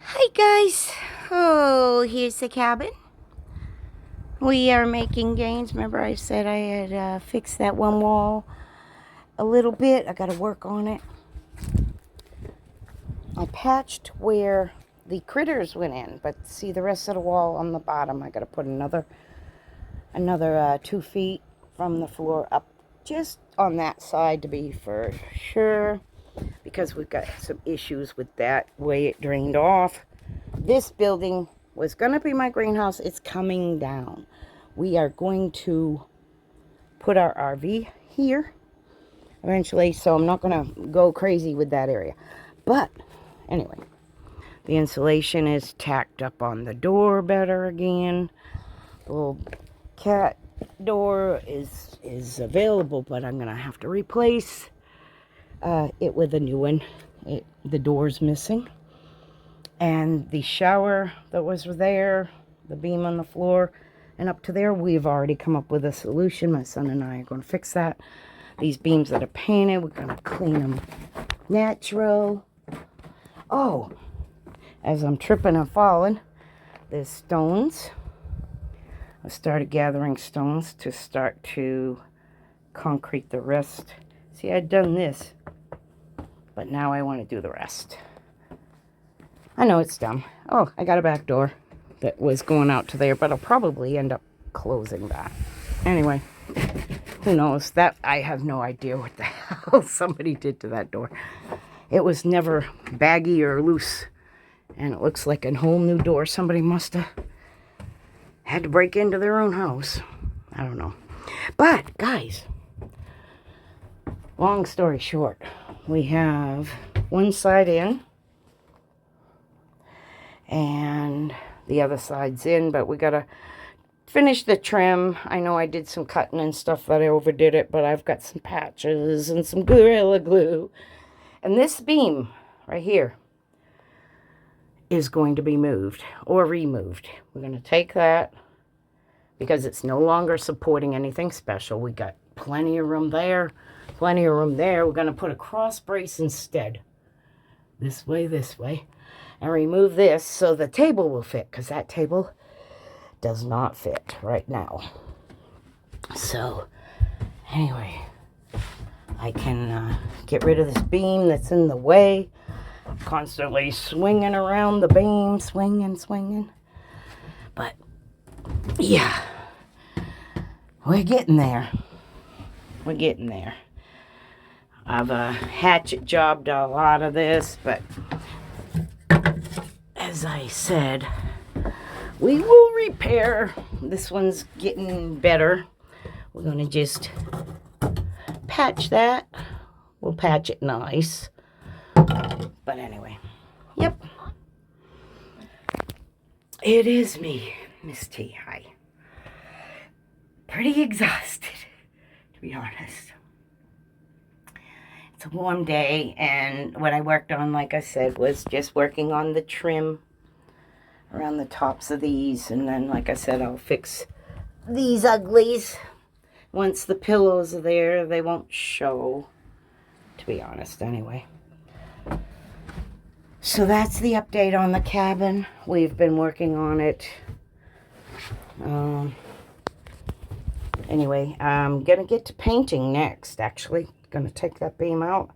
Hi guys. Oh, here's the cabin. We are making gains. Remember I said I had fixed that one wall a little bit. I got to work on it. I patched where the critters went in, but see the rest of the wall on the bottom. I got to put another 2 feet from the floor up just on that side to be for sure, because we've got some issues with that way it drained off. This building was going to be my greenhouse. It's coming down. We are going to put our RV here eventually, so I'm not going to go crazy with that area. But anyway, the insulation is tacked up on the door better again. The little cat door is available, but I'm going to have to replace it with a new one. The door's missing. And the shower that was there, the beam on the floor, and up to there, we've already come up with a solution. My son and I are going to fix that. These beams that are painted, we're going to clean them natural. Oh, as I'm tripping and falling, there's stones. I started gathering stones to start to concrete the rest. See, I'd done this, but now I want to do the rest. I know it's dumb. Oh, I got a back door that was going out to there, but I'll probably end up closing that. Anyway, who knows? That I have no idea what the hell somebody did to that door. It was never baggy or loose, and it looks like a whole new door. Somebody must have had to break into their own house. I don't know. But, guys, long story short, we have one side in, and the other side's in, but we gotta finish the trim. I know I did some cutting and stuff that I overdid it, but I've got some patches and some Gorilla Glue. And this beam right here is going to be moved or removed. We're going to take that because it's no longer supporting anything special. We got plenty of room there, plenty of room there. We're going to put a cross brace instead. This way. And remove this so the table will fit, because that table does not fit right now. So anyway, I can get rid of this beam that's in the way. Constantly swinging around the beam, swinging. But yeah, we're getting there. I've hatchet jobbed a lot of this, but as I said, we will repair. This one's getting better. We're going to just patch that. We'll patch it nice. But anyway, yep. It is me, Miss T. Hi. Pretty exhausted, to be honest. It's a warm day, and what I worked on, like I said, was just working on the trim around the tops of these, and then, like I said, I'll fix these uglies. Once the pillows are there, they won't show, to be honest, anyway. So that's the update on the cabin. We've been working on it. Anyway, I'm going to get to painting next, actually. Going to take that beam out.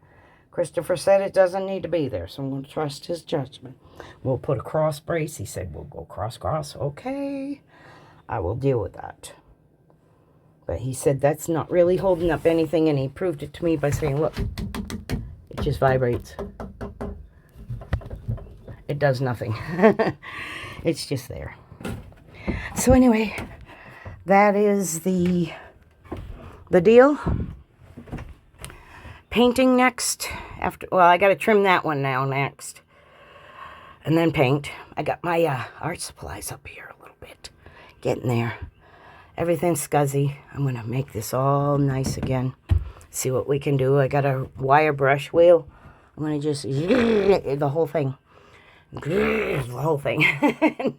Christopher said it doesn't need to be there, so I'm going to trust his judgment. We'll put a cross brace. He said we'll go cross. Okay. I will deal with that. But he said that's not really holding up anything, and he proved it to me by saying, look, it just vibrates. It does nothing. It's just there. So anyway, that is the deal. Painting next. Well, I got to trim that one now next. And then paint. I got my art supplies up here a little bit. Getting there. Everything's scuzzy. I'm going to make this all nice again. See what we can do. I got a wire brush wheel. I'm going to just the whole thing. And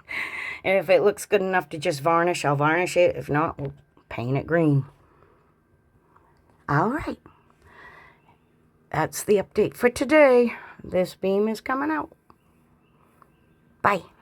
if it looks good enough to just varnish, I'll varnish it. If not, we'll paint it green. All right. That's the update for today. This beam is coming out. Bye.